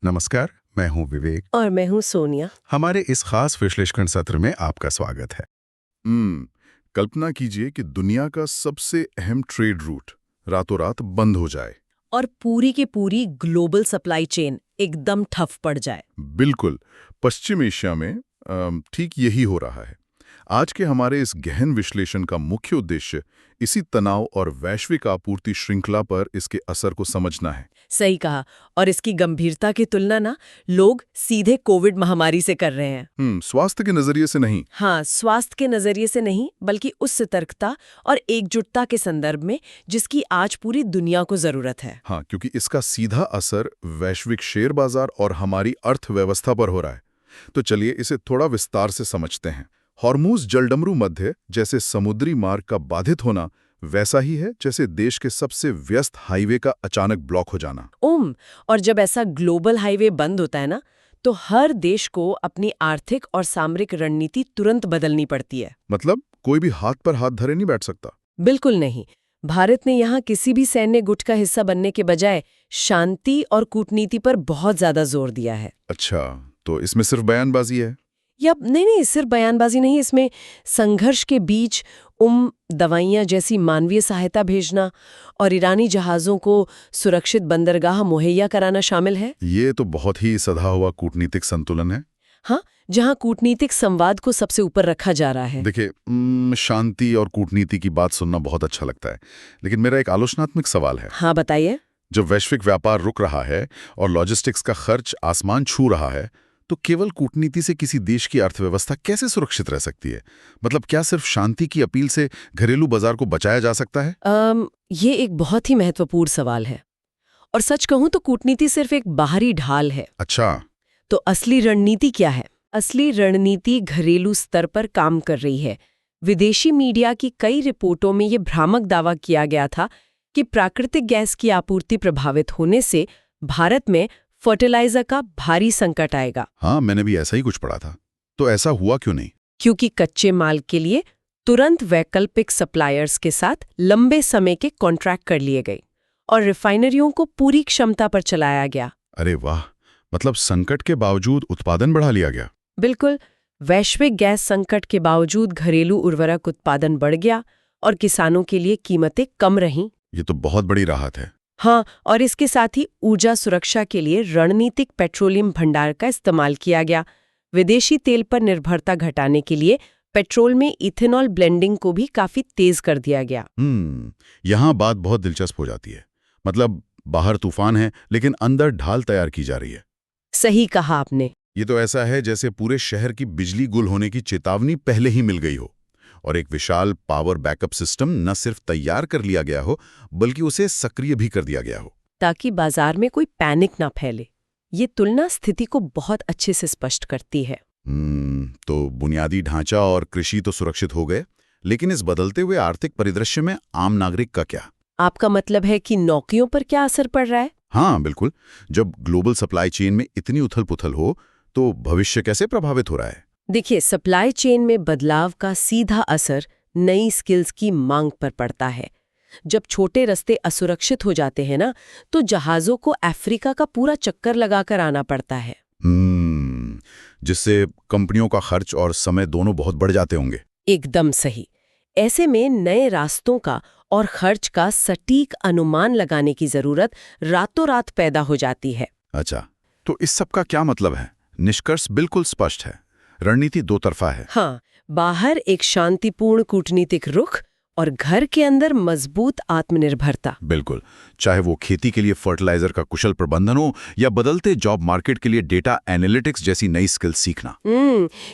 नमस्कार, मैं हूं विवेक और मैं हूँ सोनिया। हमारे इस खास विश्लेषण सत्र में आपका स्वागत है। कल्पना कीजिए कि दुनिया का सबसे अहम ट्रेड रूट रातों रात बंद हो जाए। और पूरी की पूरी ग्लोबल सप्लाई चेन एकदम ठप पड़ जाए। बिल्कुल, पश्चिम एशिया में ठीक यही हो रहा है। आज के हमारे इस गहन विश्लेषण का मुख्य उद्देश्य इसी तनाव और वैश्विक आपूर्ति श्रृंखला पर इसके असर को समझना है। सही कहा। और इसकी गंभीरता की तुलना ना लोग सीधे कोविड महामारी से कर रहे हैं। स्वास्थ्य के नजरिए से नहीं। हाँ, स्वास्थ्य के नजरिए से नहीं, बल्कि उस सतर्कता और एकजुटता के संदर्भ में जिसकी आज पूरी दुनिया को जरूरत है। हाँ, क्योंकि इसका सीधा असर वैश्विक शेयर बाजार और हमारी अर्थव्यवस्था पर हो रहा है। तो चलिए इसे थोड़ा विस्तार से समझते हैं। हॉर्मुज़ जलडमरू मध्य जैसे समुद्री मार्ग का बाधित होना वैसा ही है जैसे देश के सबसे व्यस्त हाईवे का अचानक ब्लॉक हो जाना। और जब ऐसा ग्लोबल हाईवे बंद होता है ना, तो हर देश को अपनी आर्थिक और सामरिक रणनीति तुरंत बदलनी पड़ती है। मतलब कोई भी हाथ पर हाथ धरे नहीं बैठ सकता। बिल्कुल नहीं। भारत ने यहाँ किसी भी सैन्य गुट का हिस्सा बनने के बजाय शांति और कूटनीति पर बहुत ज्यादा जोर दिया है। अच्छा, तो इसमें सिर्फ बयानबाजी है? या नहीं, सिर्फ बयानबाजी नहीं, इसमें संघर्ष के बीच दवाइयाँ जैसी मानवीय सहायता भेजना और ईरानी जहाज़ों को सुरक्षित बंदरगाह मुहैया कराना शामिल है। ये तो बहुत ही सधा हुआ कूटनीतिक संतुलन है। हाँ, जहाँ कूटनीतिक संवाद को सबसे ऊपर रखा जा रहा है। देखिए, शांति और कूटनीति की बात सुनना बहुत अच्छा लगता है, लेकिन मेरा एक आलोचनात्मक सवाल है। हाँ, बताइए। जब वैश्विक व्यापार रुक रहा है और लॉजिस्टिक्स का खर्च आसमान छू रहा है, तो केवल कूटनीति से किसी देश की अर्थव्यवस्था कैसे सुरक्षित रह सकती है? मतलब क्या सिर्फ शांति की अपील से घरेलू बाजार को बचाया जा सकता है? ये एक बहुत ही महत्वपूर्ण सवाल है। और सच कहूं तो कूटनीति सिर्फ एक बाहरी ढाल है। अच्छा, तो असली रणनीति क्या है? असली रणनीति घरेलू स्तर पर काम कर रही है। विदेशी मीडिया की कई रिपोर्टों में ये भ्रामक दावा किया गया था कि प्राकृतिक गैस की आपूर्ति प्रभावित होने से भारत में फर्टिलाइजर का भारी संकट आएगा। हाँ, मैंने भी ऐसा ही कुछ पढ़ा था। तो ऐसा हुआ क्यों नहीं? क्योंकि कच्चे माल के लिए तुरंत वैकल्पिक सप्लायर्स के साथ लंबे समय के कॉन्ट्रैक्ट कर लिए गए और रिफाइनरियों को पूरी क्षमता पर चलाया गया। अरे वाह, मतलब संकट के बावजूद उत्पादन बढ़ा लिया गया। बिल्कुल, वैश्विक गैस संकट के बावजूद घरेलू उर्वरक उत्पादन बढ़ गया और किसानों के लिए कीमतें कम रहीं। ये तो बहुत बड़ी राहत है। हाँ, और इसके साथ ही ऊर्जा सुरक्षा के लिए रणनीतिक पेट्रोलियम भंडार का इस्तेमाल किया गया। विदेशी तेल पर निर्भरता घटाने के लिए पेट्रोल में इथेनॉल ब्लेंडिंग को भी काफी तेज कर दिया गया। यहाँ बात बहुत दिलचस्प हो जाती है। मतलब बाहर तूफान है, लेकिन अंदर ढाल तैयार की जा रही है। सही कहा आपने। ये तो ऐसा है जैसे पूरे शहर की बिजली गुल होने की चेतावनी पहले ही मिल गई हो और एक विशाल पावर बैकअप सिस्टम न सिर्फ तैयार कर लिया गया हो, बल्कि उसे सक्रिय भी कर दिया गया हो, ताकि बाजार में कोई पैनिक ना फैले। ये तुलना स्थिति को बहुत अच्छे से स्पष्ट करती है। तो बुनियादी ढांचा और कृषि तो सुरक्षित हो गए, लेकिन इस बदलते हुए आर्थिक परिदृश्य में आम नागरिक का क्या? आपका मतलब है कि नौकरियों पर क्या असर पड़ रहा है? हाँ, बिल्कुल। जब ग्लोबल सप्लाई चेन में इतनी उथल-पुथल हो, तो भविष्य कैसे प्रभावित हो रहा है? देखिए, सप्लाई चेन में बदलाव का सीधा असर नई स्किल्स की मांग पर पड़ता है। जब छोटे रास्ते असुरक्षित हो जाते हैं ना, तो जहाज़ों को अफ्रीका का पूरा चक्कर लगाकर आना पड़ता है। जिससे कंपनियों का खर्च और समय दोनों बहुत बढ़ जाते होंगे। एकदम सही। ऐसे में नए रास्तों का और खर्च का सटीक अनुमान लगाने की जरूरत रातों रात पैदा हो जाती है। अच्छा, तो इस सब का क्या मतलब है? निष्कर्ष बिल्कुल स्पष्ट है। रणनीति दो तरफा है। हाँ, बाहर एक शांतिपूर्ण कूटनीतिक रुख और घर के अंदर मजबूत आत्मनिर्भरता। बिल्कुल, चाहे वो खेती के लिए फर्टिलाइजर का कुशल प्रबंधन हो या बदलते जॉब मार्केट के लिए डेटा एनालिटिक्स जैसी नई स्किल सीखना।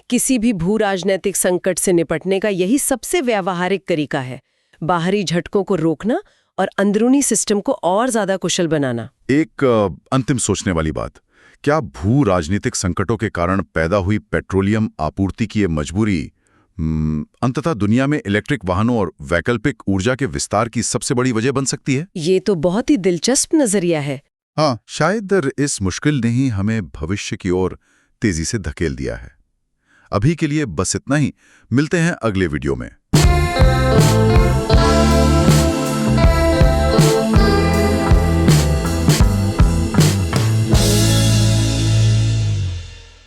किसी भी भू राजनीतिक संकट से निपटने का यही सबसे व्यावहारिक तरीका है। बाहरी झटकों को रोकना और अंदरूनी सिस्टम को और ज्यादा कुशल बनाना। एक अंतिम सोचने वाली बात, क्या भू राजनीतिक संकटों के कारण पैदा हुई पेट्रोलियम आपूर्ति की ये मजबूरी अंततः दुनिया में इलेक्ट्रिक वाहनों और वैकल्पिक ऊर्जा के विस्तार की सबसे बड़ी वजह बन सकती है? ये तो बहुत ही दिलचस्प नजरिया है। हाँ, शायद इस मुश्किल ने ही हमें भविष्य की ओर तेजी से धकेल दिया है। अभी के लिए बस इतना ही। मिलते हैं अगले वीडियो में।